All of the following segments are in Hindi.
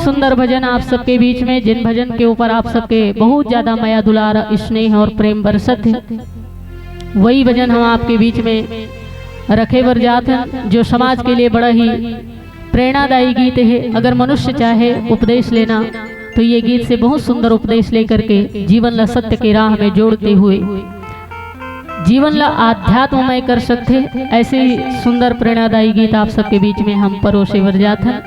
सुंदर भजन आप सबके बीच में, जिन भजन के ऊपर आप सबके बहुत ज्यादा माया दुलार स्नेह और प्रेम बरसत है, वही भजन हम आपके बीच में रखे बर जात हैं, जो समाज के लिए बड़ा ही प्रेरणादायी गीत है। अगर मनुष्य चाहे उपदेश लेना तो ये गीत से बहुत सुंदर उपदेश लेकर के जीवन ला सत्य के राह में जोड़ते हुए जीवन ला आध्यात्ममय कर सकते। ऐसे ही सुंदर प्रेरणादायी गीत आप सबके बीच में हम परोसे बर जात हैं।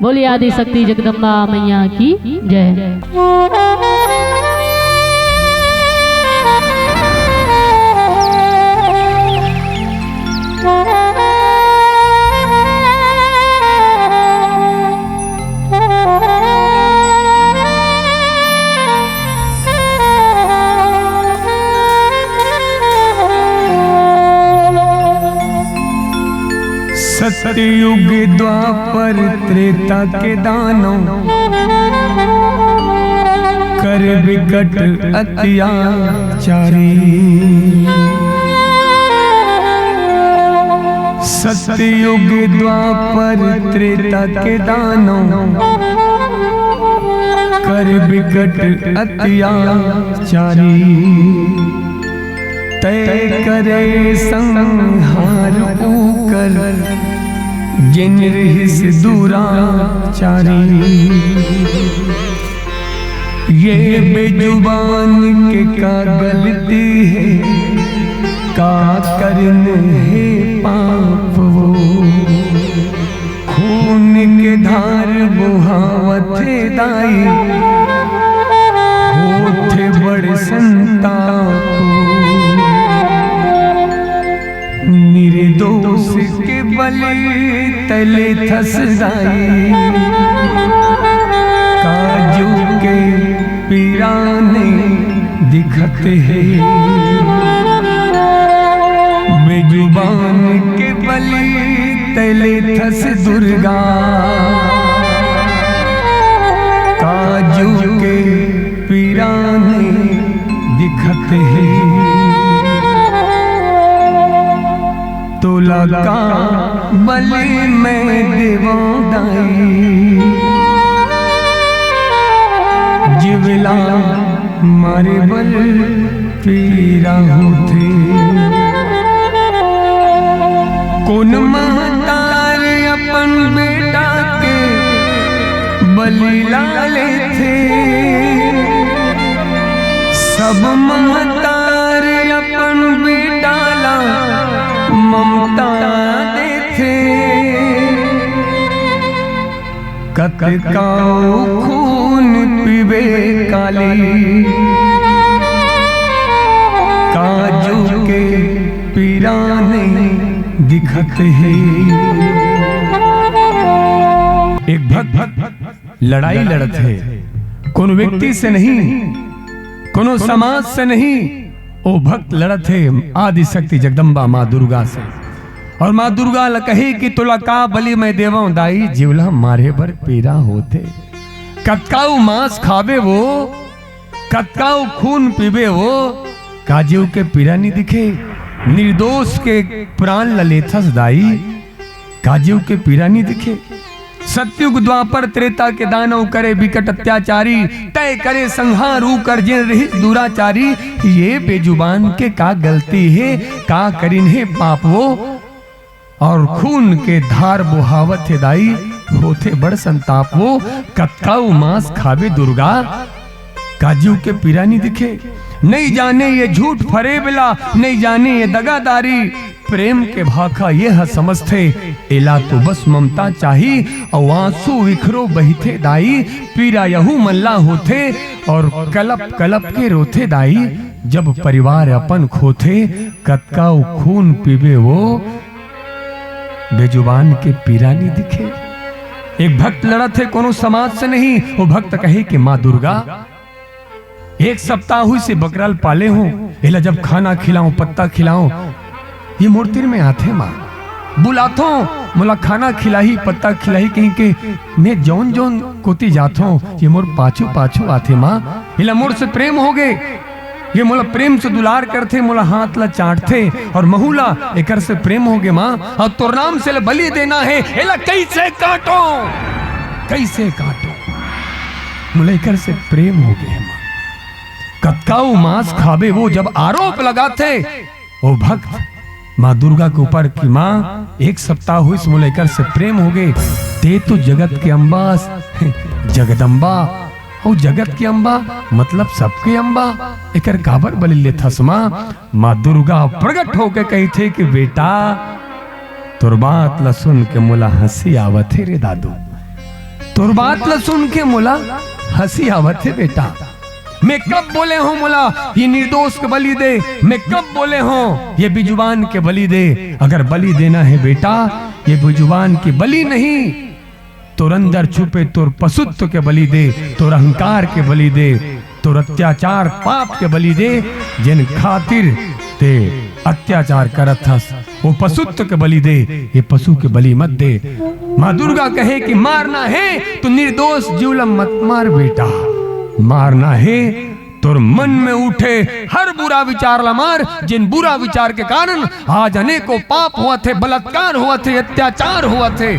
बोलिए आदि शक्ति जगदम्बा मैया की जय। सतयुग द्वापर त्रेता के दानों कर विकट अत्याचारी। सतयुग द्वापर त्रेता के दानों कर विकट अत्याचारी। तय करे संहार कर जिन हिस दुराचारी। ये बेजुबान के का गलती है, का करन है पाप वो। खून के धार बुहावत दाई, होते बड़ संताप। निर्दोष के बले तले थसदाई, काजू के पीराने दिखते हैं। बेजुबान के बले तले थस दुर्गा, काजू के पीराने दिखते हैं। तोला का बले में देवादाई, जिवला मारे बल पीरा होते। कौन महतार अपन बेटा के बलि लाले थे। सब महतार अपन बेटा ला ममता देथे। कतकाओ खून पीबे काली, काजू के पीराने दिखते हैं। एक भक्त लड़ाई लड़त है, कोनो व्यक्ति से नहीं, कोनो समाज से नहीं। ओ भक्त लड़त है आदि शक्ति जगदम्बा माँ दुर्गा से। और माँ दुर्गा ल कहे कि तुला का बलि मैं देवा दाई, जीवला मारे बर पीरा होते। कतकाऊ मांस खावे वो, कतकाऊ खून पीवे वो, काजीव के पीरा नहीं दिखे। निर्दोष के प्राण ललेथस दाई, काजीव के पीरा नहीं दिखे। सतयुग द्वापर त्रेता के दानव करे विकट अत्याचारी। तय करे संहार कर जिन रहित दुराचारी। ये बेजुबान के का गलती है, का करिन है पाप वो। और खून के धार बुहावत है दाई, होते बड़ संताप वो। कतकाऊ मांस खावे दुर्गा, काजू के पीरा नहीं दिखे। नहीं जाने ये झूठ फरेबला, नहीं जाने ये दगादारी। प्रेम के भाखा ये है समझते, एला तो बस ममता चाही। और आंसू विखरो बहिथे दाई, पीरा यहू मल्ला होते। और कलप कलप के रोथे दाई, जब परिवार अपन खोथे। कतकाऊ खून पीबे वो, बेजुबान के पीरा नहीं दिखे। एक भक्त लड़ा थे कोनो समाज से नहीं। वो भक्त कहे कि माँ दुर्गा एक सप्ताह हुई से बकराल पाले हूँ, एला जब खाना खिलाऊं पत्ता खिलाऊं, ये मूर्तिर में आते माँ बुलातो मोला खाना खिलाई पत्ता खिलाई। कहीं के मैं जौन जौन कोती जातो, ये मोर पाछू पाछू आते माँ। एला मोर से प्रेम हो गए, ये मोला प्रेम से दुलार करते, मोला हाथ ला चाटते। और महूला एकर से प्रेम हो गए माँ। और तोर नाम से बलि देना है, एला कैसे काटो कैसे काटो। मुलेकर से प्रेम हो गए मां। कतकाऊ मांस खावे वो जब आरोप लगाते वो भक्त माँ दुर्गा के ऊपर कि माँ 1 सप्ताह हुई इस मुलेकर से प्रेम हो गए, ते तो जगत के अम्बा जगदम्बा और जगत की अम्बा मतलब सबके अम्बा एकर काबर बलि ले थसमा। माँ दुर्गा प्रकट होके कही थे कि बेटा तोर बात ला सुन के मोला हंसी आवत है रे दादू, तोर बात ला सुन के मोला हंसी आवत है बेटा। मैं कब बोले हूं मोला ये निर्दोष के बलि दे, मैं कब बोले हूं ये बिजुबान के बलि दे। अगर बलि देना है बेटा ये बिजुबान की बलि नहीं, तोर अंदर छुपे तोर पशुत्व के बलि दे, तोर अहंकार के बलि दे, तोर अत्याचार पाप के बलि दे, जिन खातिर ते अत्याचार करत हस वो पशुत्व के बलि दे, ये पशु के बलि मत दे। माँ दुर्गा कहे कि मारना है तो निर्दोष जीवलम मत मार बेटा, मारना है तोर मन में उठे हर बुरा विचार ला मार, जिन बुरा विचार के कारण आज अनेकों पाप हुआ थे, बलात्कार हुआ थे, अत्याचार हुआ थे,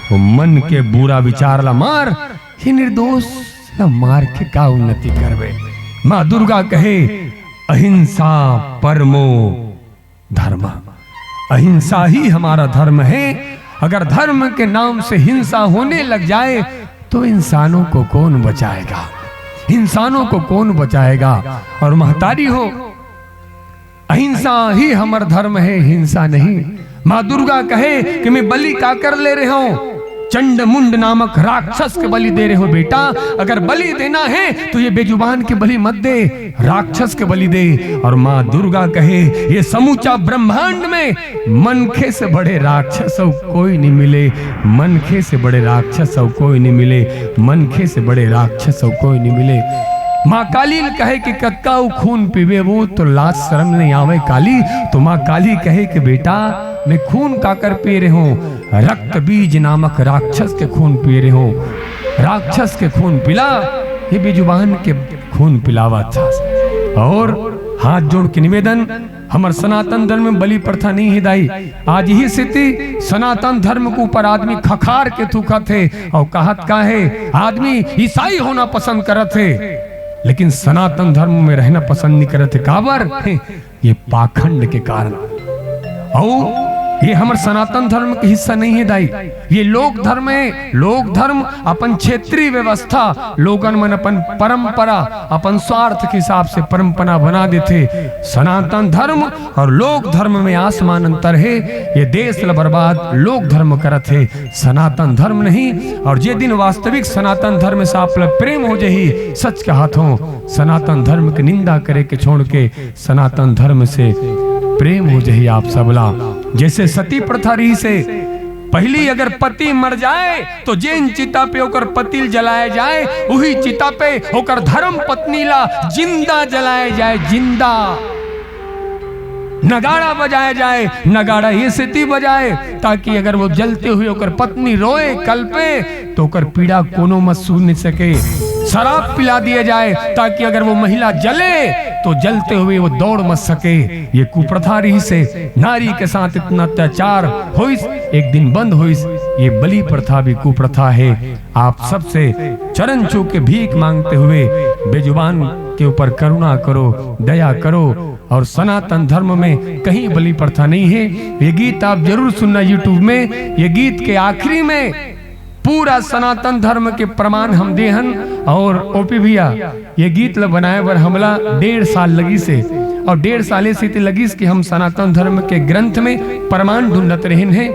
वो मन के बुरा विचार ला मार, ये निर्दोष ला मार के का उन्नति करवे। माँ दुर्गा कहे अहिंसा परमो धर्म, अहिंसा ही हमारा धर्म है। अगर धर्म के नाम से हिंसा होने लग जाए तो इंसानों को कौन बचाएगा, इंसानों को कौन बचाएगा। और महतारी हो अहिंसा ही हमारा धर्म है, हिंसा नहीं। माँ दुर्गा कहे कि मैं बलि का कर ले रहे हूं, चंड मुंड नामक राक्षस के बलि दे रहे हो बेटा। अगर बलि देना है तो ये बेजुबान के बलि मत दे, राक्षस के बलि दे। और माँ दुर्गा कहे ये समूचा ब्रह्मांड में मनखे से बड़े राक्षस कोई नहीं मिले, मनखे से बड़े राक्षस कोई नहीं मिले, मनखे से बड़े राक्षस कोई नहीं मिले। माँ काली कहे कि कक्काऊ खून पीवे वो तो लाज शर्म नहीं आवे काली। तो माँ काली कहे कि बेटा मैं खून काकर पी रहे हूँ, रक्त बीज नामक राक्षस के खून पी रहे हूँ, राक्षस के खून पिला, ये बेजुबान के खून पिलावा था। और हाथ जोड़ के निवेदन, हमार सनातन धर्म में बलि प्रथा नहीं है दाई। आज ही स्थिति सनातन धर्म के ऊपर आदमी खखार के थूका थे और कहत का है आदमी ईसाई होना पसंद करत थे, लेकिन सनातन धर्म में रहना पसंद नहीं करते। काबर ये पाखंड के कारण। और ये हमारे सनातन धर्म का हिस्सा नहीं है दाई, ये लोक धर्म है। लोक धर्म अपन क्षेत्रीय व्यवस्था, लोगन मन अपन परंपरा अपन स्वार्थ के हिसाब से परंपरा बना देते। सनातन धर्म और लोक धर्म में आसमान अंतर है। ये देश ला बर्बाद लोक धर्म करत है, सनातन धर्म नहीं। और जे दिन वास्तविक सनातन धर्म से आप प्रेम हो जाही, सच के हाथों सनातन धर्म की निंदा करे के छोड़ के सनातन धर्म से प्रेम हो जाही आप सबला। जैसे सती प्रथा रही से पहली अगर पति मर जाए तो जेन चिता पे होकर पतिल जलाया जाए, वही चिता पे होकर धर्म पत्नी ला जिंदा जलाया जाए, जिंदा। नगाड़ा बजाया जाए, नगाड़ा ये स्थिति बजाए ताकि अगर वो जलते हुए होकर पत्नी रोए कल्पे तो होकर पीड़ा कोनो मत सुन सके। शराब पिला दिया जाए ताकि अगर वो महिला जले तो जलते हुए वो दौड़ मत सके। ये कुप्रथा रही से नारी के साथ इतना अत्याचार होइस, एक दिन बंद होइस। ये बलि प्रथा भी कुप्रथा है। आप सबसे चरण छू के भीख मांगते हुए बेजुबान के ऊपर करुणा करो, दया करो। और सनातन धर्म में कहीं बलि प्रथा नहीं है। ये गीत आप जरूर सुनना यूट्यूब में। ये गीत के आखिरी में पूरा सनातन धर्म के प्रमाण हम देहन। और ओपी भैया ये गीत ल बनाए बर हमला 1.5 साल लगी से, और 1.5 साल से लगी कि हम सनातन धर्म के ग्रंथ में प्रमाण ढूंढत रहन हैं।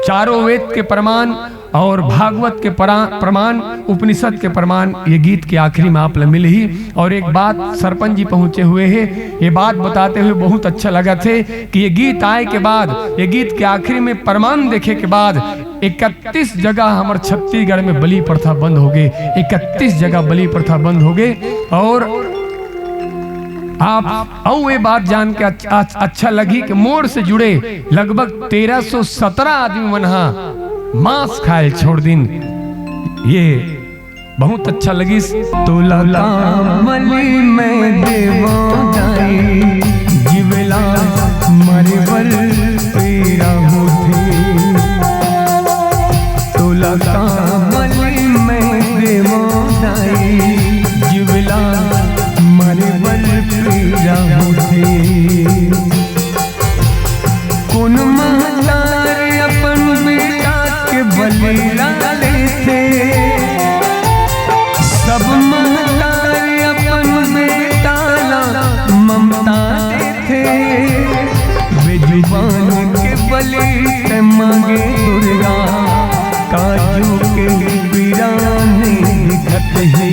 चारों वेद के प्रमाण और भागवत के प्रमाण, उपनिषद के प्रमाण ये गीत के आखिरी में आप मिले ही। और एक बात सरपंच जी पहुंचे हुए हैं, ये बात बताते हुए बहुत अच्छा लगा थे कि ये गीत आए के बाद, ये गीत के आखिरी में प्रमाण देखे के बाद 31 जगह हमारे छत्तीसगढ़ में बलि प्रथा बंद हो गए। 31 जगह बलि प्रथा बंद हो गए। और आप ये बात जान के अच्छा लगी कि मोड़ से जुड़े लगभग 1317 आदमी मनहा मांस खाए छोड़ दिन। ये बहुत अच्छा लगी। तो बलि में देवो जाई जीवला मरे बल पीड़ा होती। तो बलि में देवो जाई मांगे दुर्गा, काजू के पीरा नहीं दिखत है।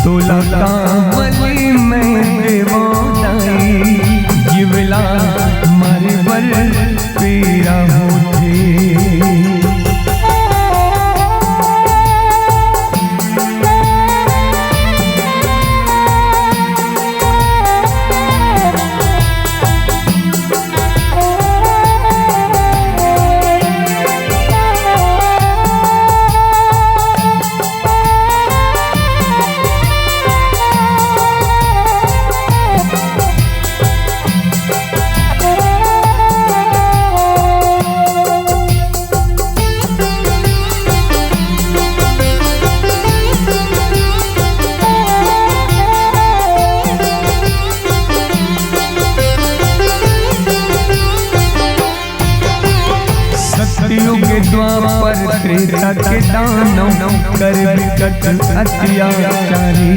तोला कामली में देवाई, जिवला मारे बर पीरा होते। द्वापर त्रेता के दानव कर विकट अत्याचारी,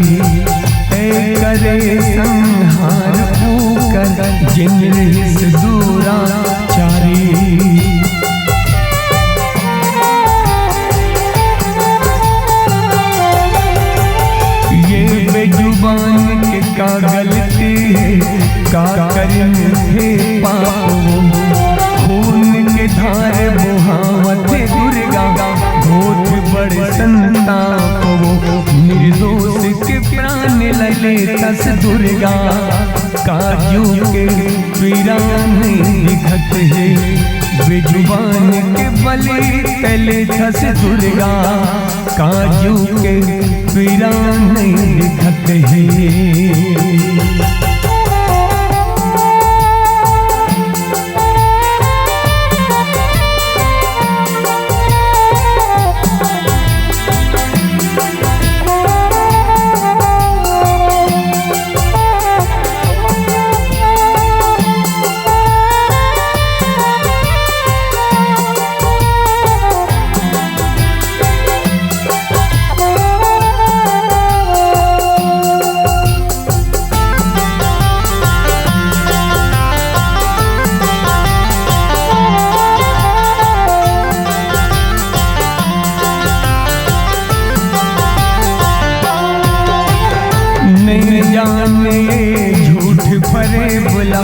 करे संहार पूकर जिन दुराचारी। ये बेजुबान के का गलती है, का करें थे पाप, खून के धार मुहावत दुर्गा, भूत बड़े संताप वो, निर्दोष के प्राण लले तस दुर्गा, काजू के पीरा नहीं दिखत है। बेजुबान के बलि तले तस दुर्गा, काजू के पीरा नहीं दिखत है। नहीं जाने झूठ फरे बुला,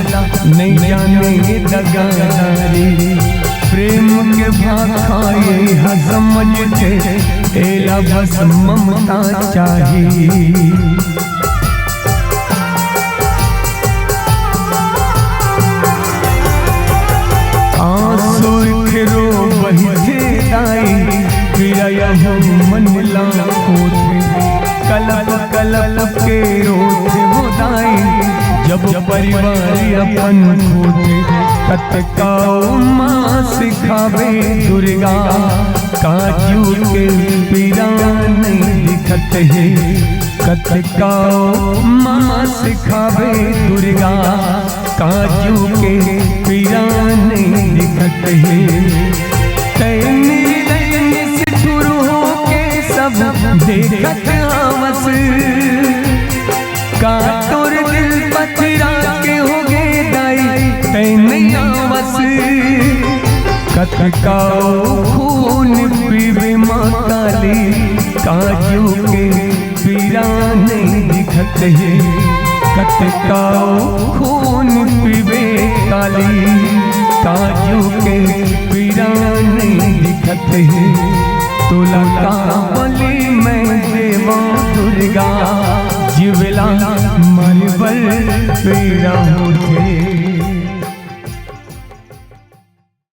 नहीं जाने दगादारी, प्रेम के भाखाए समझते, एला बस ममता चाहिए। आंसू रो बही दाई, प्रिया मन ला होते, कलप कलप के रोते होदाई, जब परिवार अपन होते। कतकाओ माँ सिखावे दुर्गा, काजू के पीरा नहीं दिखत है। कतकाओ माँ सिखावे दुर्गा, काजू के पीरा नहीं दिखत है। सब देखत आवस, का तोर दिल पथरा के हो गे दाई, तैन आवस। कतकाओ खून पीवे माँ काली, काजू के पीरा नहीं दिखत है। कतकाओ खून पीवे काली, काजू के पीरा नहीं दिखत है। तोला कामली में देवा दुर्गा, जिवला मारे बर पीरा होते।